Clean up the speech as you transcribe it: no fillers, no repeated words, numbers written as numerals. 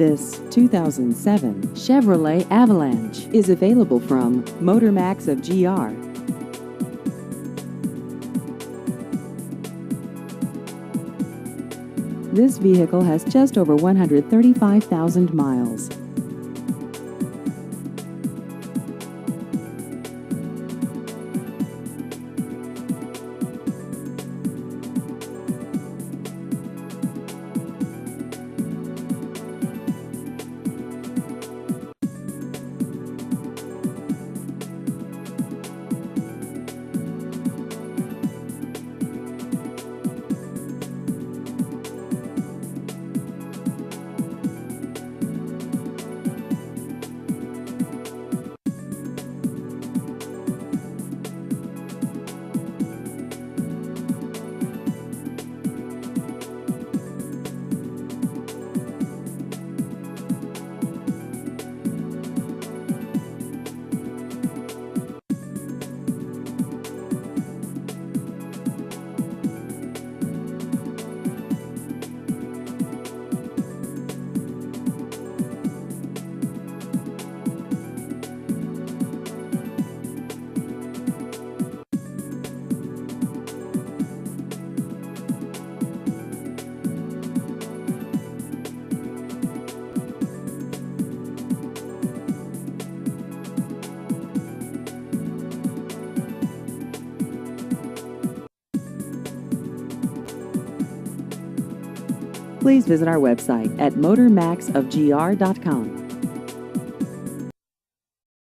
This 2007 Chevrolet Avalanche is available from Motormax of GR. This vehicle has just over 135,000 miles. Please visit our website at motormaxofgr.com.